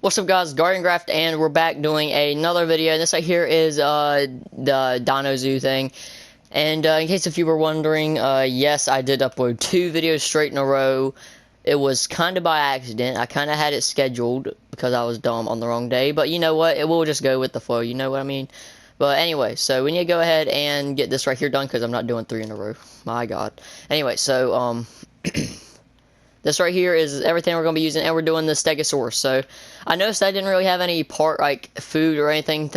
What's up, guys? GuardianCraft, and we're back doing another video. And this right here is the Dino Zoo thing. And in case if you were wondering, yes, I did upload 2 videos straight in a row. It was kind of by accident. I kind of had it scheduled because I was dumb on the wrong day. But you know what? It will just go with the flow. You know what I mean? But anyway, so we need to go ahead and get this right here done because I'm not doing 3 in a row. My God. Anyway, so this right here is everything we're going to be using, and we're doing the Stegosaurus. So I noticed I didn't really have any part, like food or anything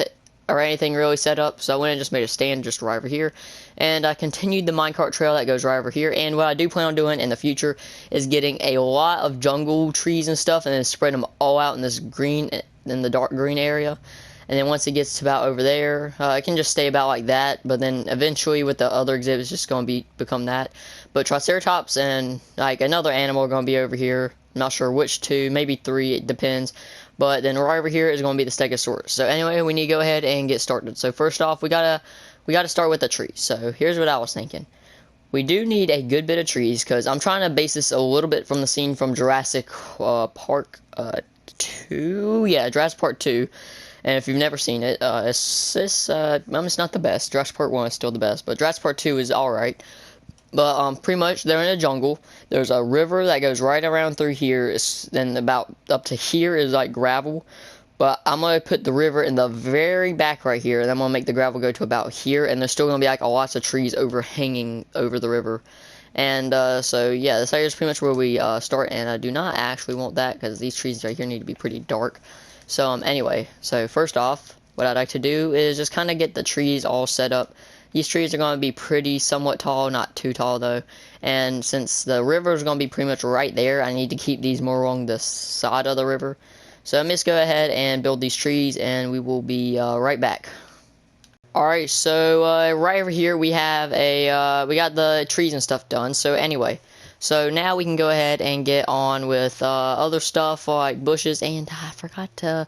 really set up, so I went and just made a stand just right over here. And I continued the minecart trail that goes right over here. And what I do plan on doing in the future is getting a lot of jungle trees and stuff, and then spread them all out in this green, in the dark green area. And then once it gets to about over there, it can just stay about like that. But then eventually with the other exhibits, it's just going to become that. But Triceratops and like another animal are going to be over here. I'm not sure which 2, maybe 3, it depends. But then right over here is going to be the Stegosaurus. So anyway, we need to go ahead and get started. So first off, we gotta start with the trees. So here's what I was thinking. We do need a good bit of trees because I'm trying to base this a little bit from the scene from Jurassic Park 2. Yeah, Jurassic Park 2. And if you've never seen it, it's not the best. Jurassic Park 1 is still the best, but Jurassic Park 2 is alright. But pretty much they're in a jungle. There's a river that goes right around through here. Then about up to here is like gravel. But I'm going to put the river in the very back right here, and I'm going to make the gravel go to about here. And there's still going to be like lots of trees overhanging over the river. And so yeah, this area is pretty much where we start. And I do not actually want that because these trees right here need to be pretty dark. So anyway, so first off, what I'd like to do is just kind of get the trees all set up. These trees are going to be pretty somewhat tall, not too tall though. And since the river is going to be pretty much right there, I need to keep these more along the side of the river. So let me just go ahead and build these trees, and we will be right back. Alright, so right over here we have we got the trees and stuff done. So anyway, so now we can go ahead and get on with other stuff like bushes, and I forgot to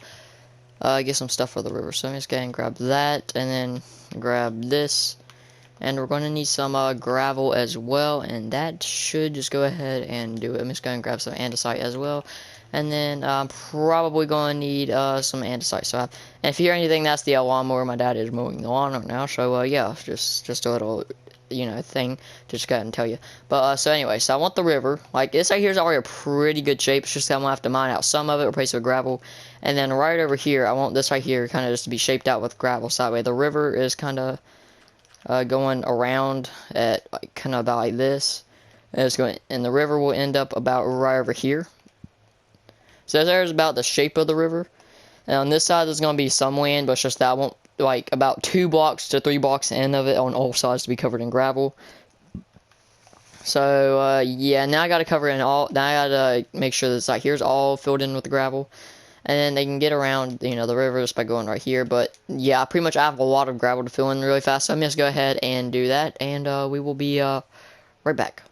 get some stuff for the river. So let me just go ahead and grab that, and then grab this, and we're going to need some gravel as well, and that should just go ahead and do it. I'm just going to grab some andesite as well, and then I'm probably going to need some andesite. So and if you hear anything, that's the lawnmower. My dad is mowing the lawn right now, so yeah, just a little thing to just go ahead and tell you. But so anyway, so I want the river. Like this right here is already a pretty good shape. It's just that I'm gonna have to mine out some of it, replace it with gravel. And then right over here, I want this right here kind of just to be shaped out with gravel. So that way the river is kind of going around at like kind of about like this. And it's going, and the river will end up about right over here. So there's about the shape of the river. And on this side, there's going to be some land, but it's just that I want like about 2 blocks to 3 blocks end of it on all sides to be covered in gravel. So yeah, now I got to cover in all. Now I got to make sure this like here's all filled in with the gravel, and then they can get around the river just by going right here. But yeah, pretty much I have a lot of gravel to fill in really fast. So I'm just go ahead and do that, and we will be right back.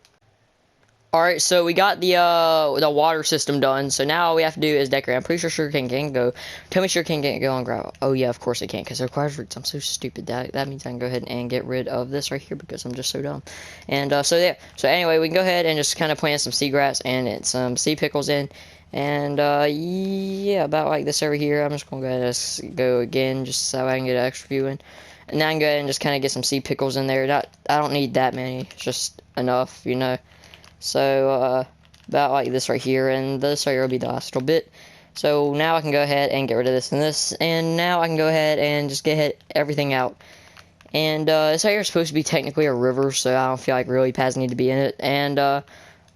Alright, so we got the water system done, so now all we have to do is decorate. I'm pretty sure sugarcane can't go. Tell me sugarcane can't go on gravel. Oh yeah, of course it can't, because it requires roots. I'm so stupid. That means I can go ahead and get rid of this right here, because I'm just so dumb. And so there. So anyway, we can go ahead and just kind of plant some seagrass and some sea pickles in. And yeah, about like this over here. I'm just going to go ahead and go again, just so I can get an extra view in. And now I can go ahead and just kind of get some sea pickles in there. I don't need that many, it's just enough, So, about like this right here, and this right here will be the last little bit. So now I can go ahead and get rid of this and this, and now I can go ahead and just get everything out. And this right here is supposed to be technically a river, so I don't feel like really paths need to be in it. And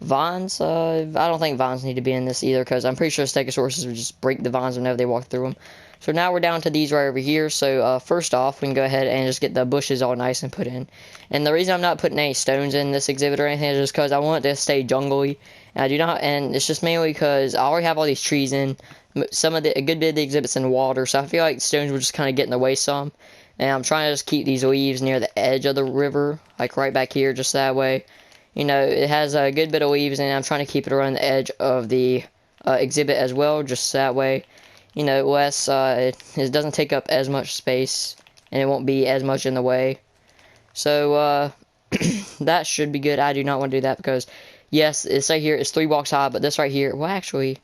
vines, I don't think vines need to be in this either, because I'm pretty sure Stegosauruses would just break the vines whenever they walk through them. So now we're down to these right over here. So first off, we can go ahead and just get the bushes all nice and put in. And the reason I'm not putting any stones in this exhibit or anything is just because I want it to stay jungly. And I do not, and it's just mainly because I already have all these trees in. A good bit of the exhibit's in water, so I feel like stones will just kind of get in the way some. And I'm trying to just keep these leaves near the edge of the river, like right back here, just that way. It has a good bit of leaves, and I'm trying to keep it around the edge of the exhibit as well, just that way. Less, it doesn't take up as much space, and it won't be as much in the way. So, that should be good. I do not want to do that because, yes, this right here is 3 blocks high, but this right here, well, actually,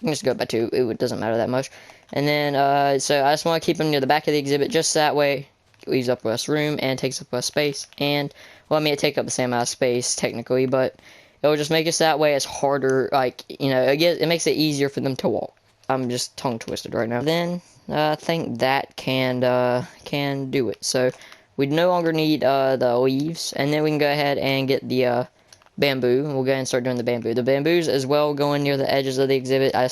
You can just go by 2. It doesn't matter that much. And then, so I just want to keep them near the back of the exhibit, just that way it leaves up less room and takes up less space. And, well, I mean, it take up the same amount of space, technically, but it'll just make us that way it's harder, like, you know, it makes it easier for them to walk. I'm just tongue-twisted right now. Then, I think that can do it. So, we no longer need, the leaves, and then we can go ahead and get the, bamboo, and we'll go ahead and start doing the bamboo. The bamboos as well going near the edges of the exhibit. I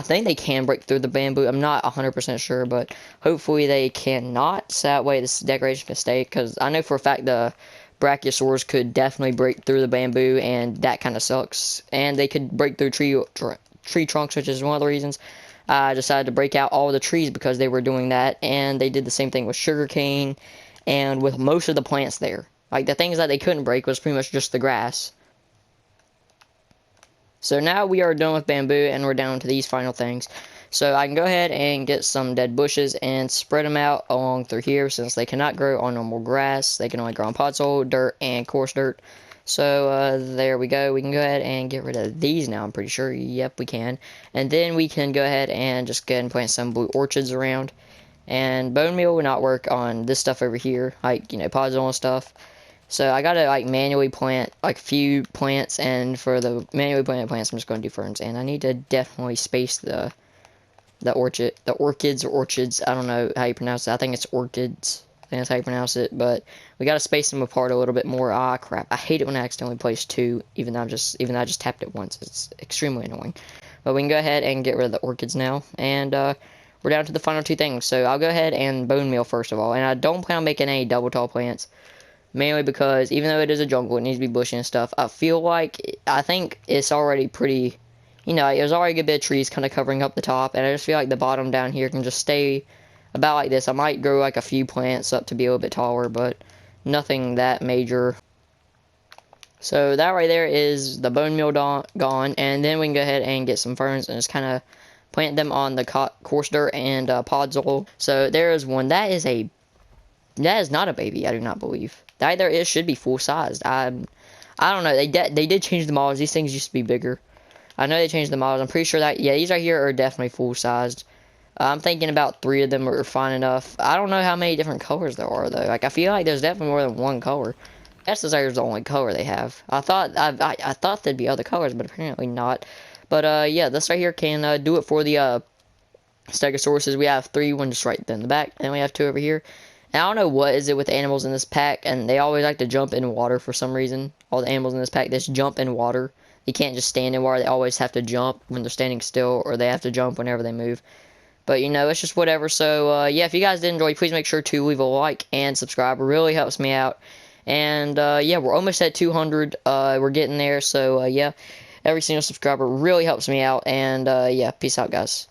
think they can break through the bamboo. I'm not 100% sure, but hopefully they cannot. So that way this decoration can stay, because I know for a fact the Brachiosaurus could definitely break through the bamboo, and that kind of sucks. And they could break through tree trunks, which is one of the reasons I decided to break out all the trees, because they were doing that. And they did the same thing with sugarcane and with most of the plants there. Like, the things that they couldn't break was pretty much just the grass. So now we are done with bamboo, and we're down to these final things. So I can go ahead and get some dead bushes and spread them out along through here, since they cannot grow on normal grass. They can only grow on potsoil, dirt, and coarse dirt. So there we go. We can go ahead and get rid of these now, I'm pretty sure. Yep, we can. And then we can go ahead and just go ahead and plant some blue orchids around. And bone meal will not work on this stuff over here, like, you know, potsoil and stuff. So I gotta, like, manually plant, like, a few plants, and for the manually planted plants, I'm just gonna do ferns. And I need to definitely space the orchids or orchids. I don't know how you pronounce it. I think it's orchids. I think that's how you pronounce it. But we gotta space them apart a little bit more. Ah, crap. I hate it when I accidentally place 2, even though I just tapped it once. It's extremely annoying. But we can go ahead and get rid of the orchids now. And, we're down to the final 2 things. So I'll go ahead and bone meal first of all. And I don't plan on making any double tall plants. Mainly because, even though it is a jungle, it needs to be bushy and stuff. I think it's already pretty, you know, there's already a good bit of trees kind of covering up the top. And I just feel like the bottom down here can just stay about like this. I might grow like a few plants up to be a little bit taller, but nothing that major. So that right there is the bone meal gone. And then we can go ahead and get some ferns and just kind of plant them on the coarse dirt and podzol. So there is one. That is not a baby, I do not believe. Either it should be full sized. I don't know. They did change the models. These things used to be bigger. I know they changed the models. I'm pretty sure that, yeah, these right here are definitely full sized. I'm thinking about 3 of them are fine enough. I don't know how many different colors there are though. Like, I feel like there's definitely more than one color. I guess this is the only color they have. I thought there'd be other colors, but apparently not. But yeah, this right here can do it for the Stegosauruses. We have 3, one just right there in the back, and we have 2 over here. And I don't know what is it with the animals in this pack, and they always like to jump in water for some reason. All the animals in this pack, they just jump in water. They can't just stand in water. They always have to jump when they're standing still, or they have to jump whenever they move. But, you know, it's just whatever. So, yeah, if you guys did enjoy, please make sure to leave a like and subscribe. It really helps me out. And, yeah, we're almost at 200. We're getting there. So, yeah, every single subscriber really helps me out. And, yeah, peace out, guys.